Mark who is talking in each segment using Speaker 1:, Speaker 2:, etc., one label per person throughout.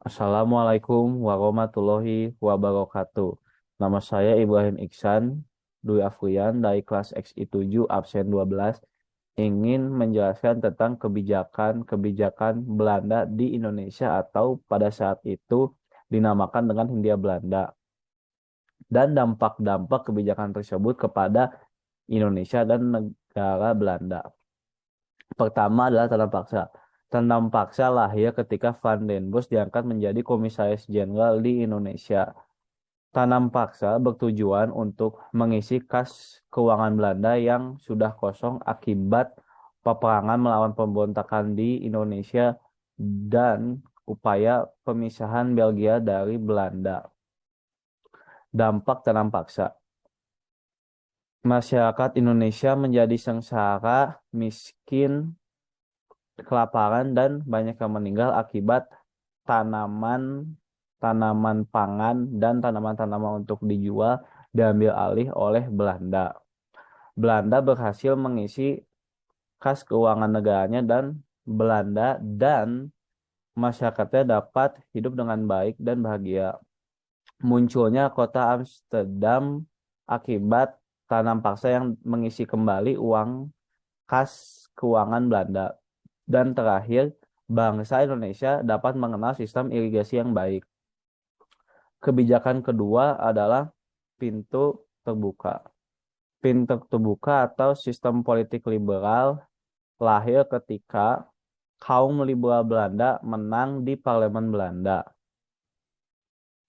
Speaker 1: Assalamualaikum warahmatullahi wabarakatuh. Nama saya Ibrahim Iksan Dwi Afrian dari kelas XI7 absen 12 ingin menjelaskan tentang kebijakan-kebijakan Belanda di Indonesia atau pada saat itu dinamakan dengan Hindia Belanda dan dampak-dampak kebijakan tersebut kepada Indonesia dan negara Belanda. Pertama adalah tanam paksa. Tanam paksa lahir ketika Van den Bosch diangkat menjadi Komisaris Jenderal di Indonesia. Tanam paksa bertujuan untuk mengisi kas keuangan Belanda yang sudah kosong akibat peperangan melawan pemberontakan di Indonesia dan upaya pemisahan Belgia dari Belanda. Dampak tanam paksa. Masyarakat Indonesia menjadi sengsara, miskin, kelaparan dan banyak yang meninggal akibat tanaman tanaman pangan dan tanaman-tanaman untuk dijual diambil alih oleh Belanda. Belanda berhasil mengisi kas keuangan negaranya dan Belanda dan masyarakatnya dapat hidup dengan baik dan bahagia. Munculnya kota Amsterdam akibat tanam paksa yang mengisi kembali uang kas keuangan Belanda. Dan terakhir, bangsa Indonesia dapat mengenal sistem irigasi yang baik. Kebijakan kedua adalah pintu terbuka. Pintu terbuka atau sistem politik liberal lahir ketika kaum liberal Belanda menang di Parlemen Belanda.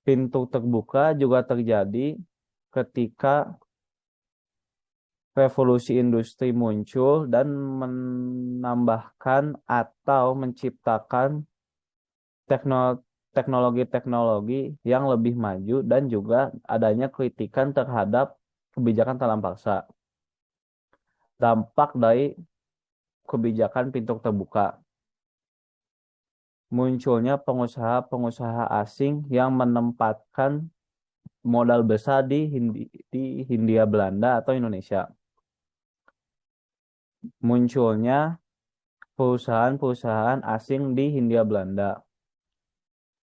Speaker 1: Pintu terbuka juga terjadi ketika revolusi industri muncul dan menambahkan atau menciptakan teknologi-teknologi yang lebih maju dan juga adanya kritikan terhadap kebijakan tanam paksa. Dampak dari kebijakan pintu terbuka. Munculnya pengusaha-pengusaha asing yang menempatkan modal besar di Hindia Belanda atau Indonesia. Munculnya perusahaan-perusahaan asing di Hindia Belanda.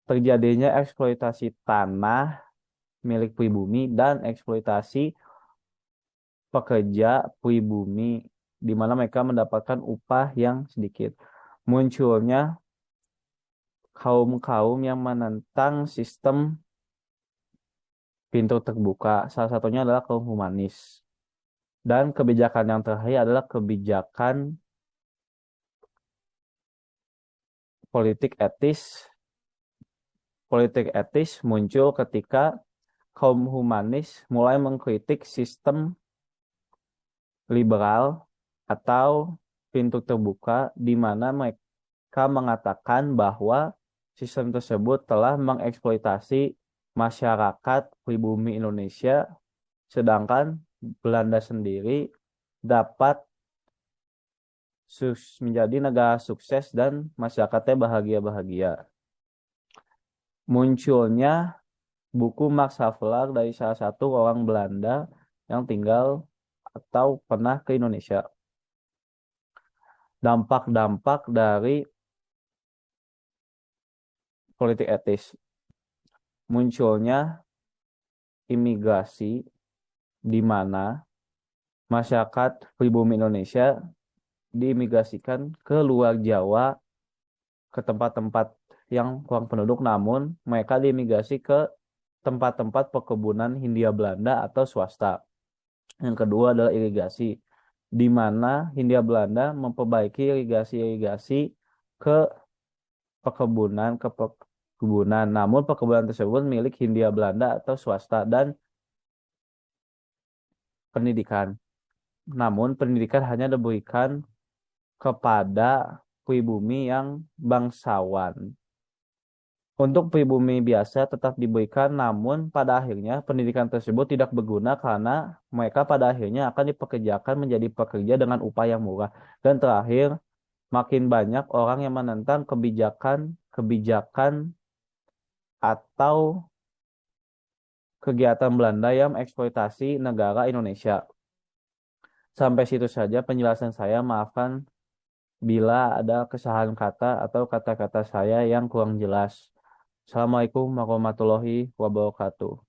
Speaker 1: Terjadinya eksploitasi tanah milik pribumi dan eksploitasi pekerja pribumi di mana mereka mendapatkan upah yang sedikit. Munculnya kaum-kaum yang menentang sistem pintu terbuka. Salah satunya adalah kaum humanis. Dan kebijakan yang terakhir adalah kebijakan politik etis. Politik etis muncul ketika kaum humanis mulai mengkritik sistem liberal atau pintu terbuka di mana mereka mengatakan bahwa sistem tersebut telah mengeksploitasi masyarakat pribumi Indonesia, sedangkan Belanda sendiri dapat menjadi negara sukses dan masyarakatnya bahagia-bahagia. Munculnya buku Max Havelaar dari salah satu orang Belanda yang tinggal atau pernah ke Indonesia. Dampak-dampak dari politik etis. Munculnya imigrasi di mana masyarakat pribumi Indonesia diimigrasikan ke luar Jawa ke tempat-tempat yang kurang penduduk, namun mereka diimigrasi ke tempat-tempat perkebunan Hindia Belanda atau swasta. Yang kedua adalah irigasi, di mana Hindia Belanda memperbaiki irigasi-irigasi ke perkebunan, namun perkebunan tersebut milik Hindia Belanda atau swasta dan pendidikan. Namun pendidikan hanya diberikan kepada pribumi yang bangsawan. Untuk pribumi biasa tetap diberikan, namun pada akhirnya pendidikan tersebut tidak berguna karena mereka pada akhirnya akan dipekerjakan menjadi pekerja dengan upah yang murah. Dan terakhir, makin banyak orang yang menentang kebijakan atau kegiatan Belanda yang eksploitasi negara Indonesia. Sampai situ saja penjelasan saya. Maafkan bila ada kesalahan kata atau kata-kata saya yang kurang jelas. Assalamualaikum warahmatullahi wabarakatuh.